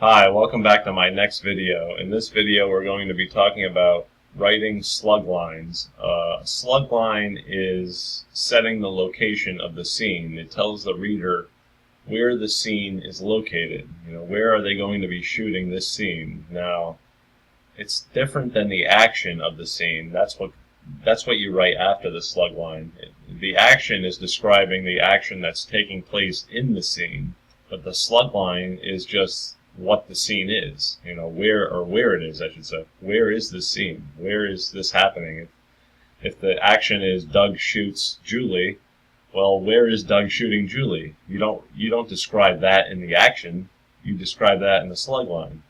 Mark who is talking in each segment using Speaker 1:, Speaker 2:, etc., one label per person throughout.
Speaker 1: Hi, welcome back to my next video. In this video we're going to be talking about writing slug lines. A slug line is setting the location of the scene. It tells the reader where the scene is located. Where are they going to be shooting this scene? Now, it's different than the action of the scene. That's what you write after the slug line. The action is describing the action that's taking place in the scene, but the slug line is just what the scene is, where it is, I should say. Where is this scene? Where is this happening? If the action is Doug shoots Julie, well, where is Doug shooting Julie? You don't describe that in the action. You describe that in the slug line,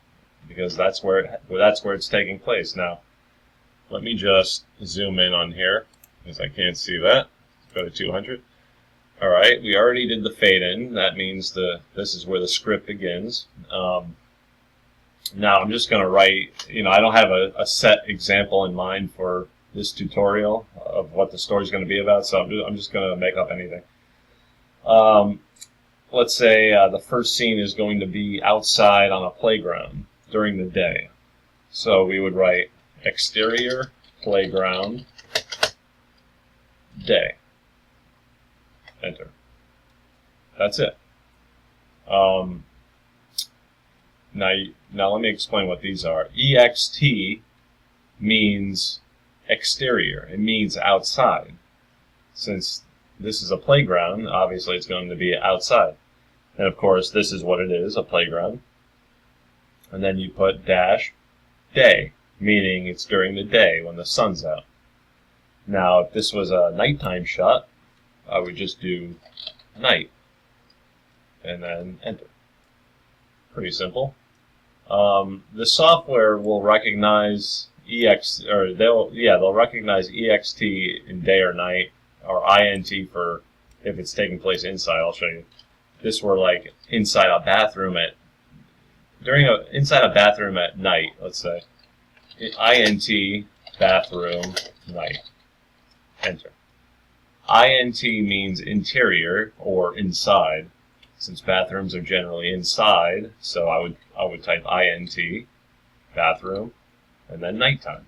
Speaker 1: because that's where it's taking place. Now, let me just zoom in on here, because I can't see that. Go to 200. All right, we already did the fade in. That means this is where the script begins. Now I'm just going to write, I don't have a set example in mind for this tutorial of what the story is going to be about, so I'm just going to make up anything. Let's say the first scene is going to be outside on a playground during the day. So we would write exterior playground day. Enter. That's it. Now let me explain what these are. EXT means exterior. It means outside. Since this is a playground, obviously it's going to be outside. And of course, this is what it is, a playground. And then you put dash day, meaning it's during the day when the sun's out. Now, if this was a nighttime shot, I would just do night and then enter. Pretty simple. The software will recognize they'll recognize EXT in day or night, or INT for if it's taking place inside. I'll show you. This were like inside a bathroom inside a bathroom at night. Let's say INT bathroom night. Enter. INT means interior or inside, since bathrooms are generally inside. So I would type INT bathroom and then nighttime.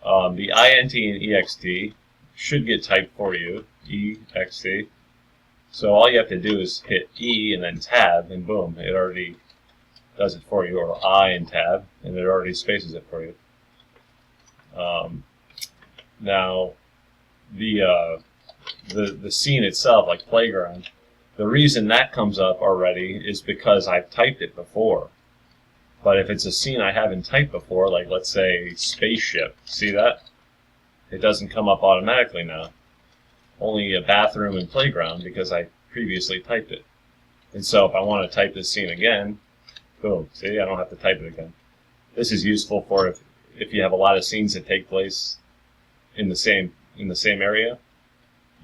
Speaker 1: The INT and EXT should get typed for you, EXT. So all you have to do is hit E and then tab, and boom, it already does it for you, or I and tab, and it already spaces it for you. Now, the scene itself, like playground, the reason that comes up already is because I've typed it before. But if it's a scene I haven't typed before, like let's say spaceship, see that? It doesn't come up automatically now. Only a bathroom and playground because I previously typed it. And so if I want to type this scene again, boom, see, I don't have to type it again. This is useful for if you have a lot of scenes that take place in the same area.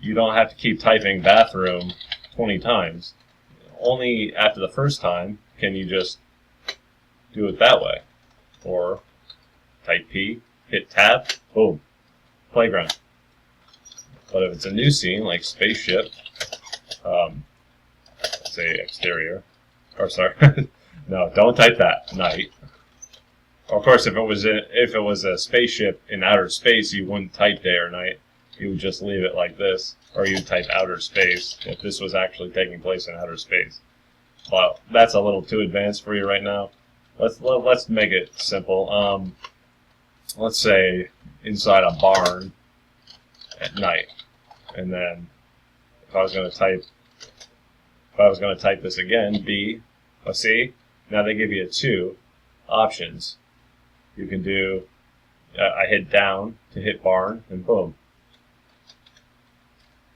Speaker 1: You don't have to keep typing bathroom 20 times. Only after the first time can you just do it that way. Or type P, hit tab, boom, playground. But if it's a new scene, like spaceship, let's say exterior, or sorry, no, don't type that, night. Of course, if it was a spaceship in outer space, you wouldn't type day or night. You would just leave it like this, or you'd type outer space if this was actually taking place in outer space. Well, that's a little too advanced for you right now. Let's make it simple. Let's say inside a barn at night, and then if I was going to type this again, B, see, now they give you two options. You can do, I hit down to hit barn, and boom.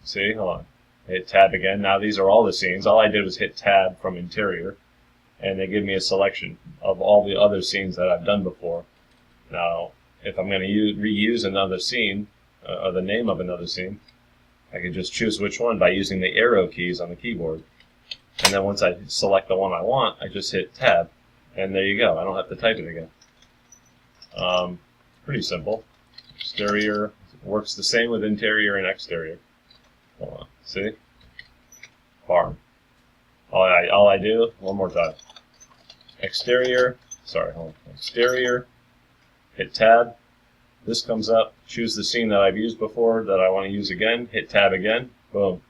Speaker 1: See, hold on. Hit tab again. Now these are all the scenes. All I did was hit tab from interior, and they give me a selection of all the other scenes that I've done before. Now, if I'm going to reuse another scene, or the name of another scene, I can just choose which one by using the arrow keys on the keyboard. And then once I select the one I want, I just hit tab, and there you go. I don't have to type it again. Pretty simple. Exterior works the same with interior and exterior. Hold on, see? Barn. All I do, one more time. exterior, sorry, hold on, exterior, hit tab. This comes up, choose the scene that I've used before that I want to use again, hit tab again, boom.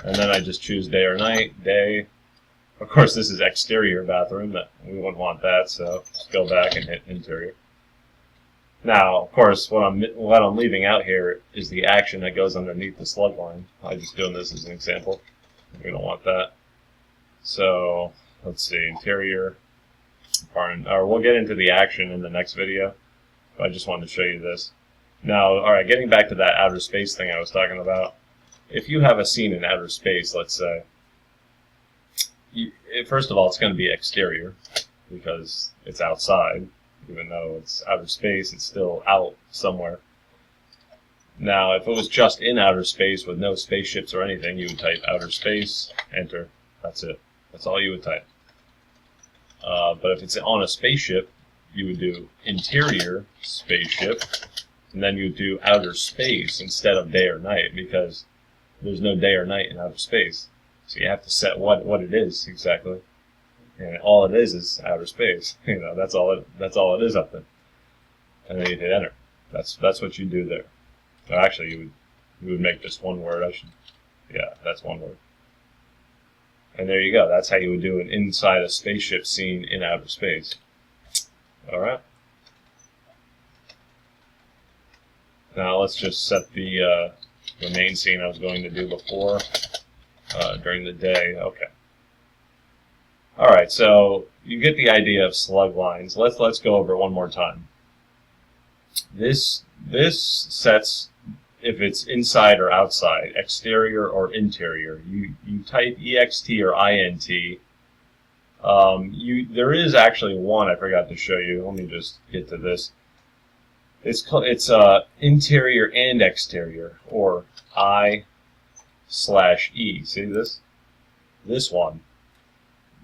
Speaker 1: And then I just choose day or night, day. Of course, this is exterior bathroom, that we wouldn't want that, so just go back and hit interior. Now, of course, what I'm leaving out here is the action that goes underneath the slug line. I'm just doing this as an example. We don't want that. So, let's see, interior, or we'll get into the action in the next video. I just wanted to show you this. Now, alright, getting back to that outer space thing I was talking about. If you have a scene in outer space, let's say, first of all, it's going to be exterior, because it's outside. Even though it's outer space, it's still out somewhere. Now, if it was just in outer space with no spaceships or anything, you would type outer space, enter. That's it. That's all you would type. But if it's on a spaceship, you would do interior spaceship, and then you would do outer space instead of day or night, because there's no day or night in outer space. So you have to set what it is exactly. And all it is outer space. You know, that's all it is up there. And then you hit enter. That's what you do there. Or actually, you would make just one word. Yeah, that's one word. And there you go. That's how you would do an inside a spaceship scene in outer space. All right. Now let's just set the main scene I was going to do before during the day. Okay. All right, so you get the idea of slug lines. Let's go over it one more time. This sets if it's inside or outside, exterior or interior. You type EXT or INT. There is actually one I forgot to show you. Let me just get to this. It's interior and exterior, or I/E. See this? This one.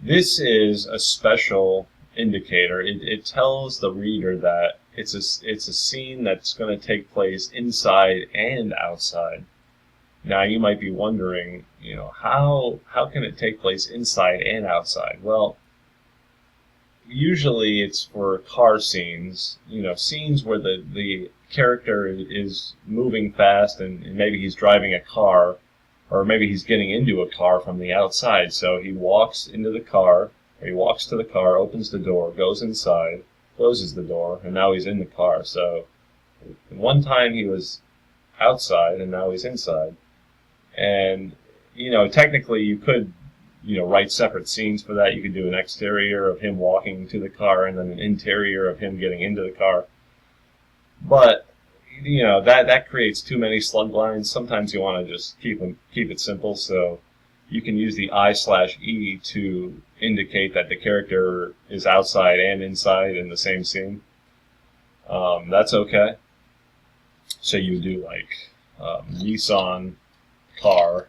Speaker 1: This is a special indicator. It tells the reader that it's a scene that's going to take place inside and outside. Now you might be wondering, how can it take place inside and outside? Well, usually it's for car scenes, scenes where the character is moving fast and maybe he's driving a car, or maybe he's getting into a car from the outside. So he walks into the car, or he walks to the car, opens the door, goes inside, closes the door, and now he's in the car. So one time he was outside and now he's inside. And, technically you could, write separate scenes for that. You could do an exterior of him walking to the car and then an interior of him getting into the car. But, that creates too many slug lines. Sometimes you want to just keep it simple. So you can use the I/E to indicate that the character is outside and inside in the same scene. That's okay. So you do like Nissan car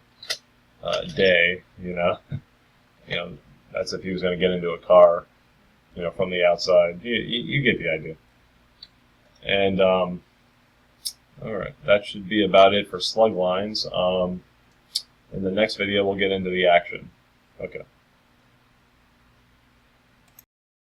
Speaker 1: day, that's if he was going to get into a car, from the outside. You get the idea. And all right, that should be about it for slug lines. In the next video, we'll get into the action. Okay.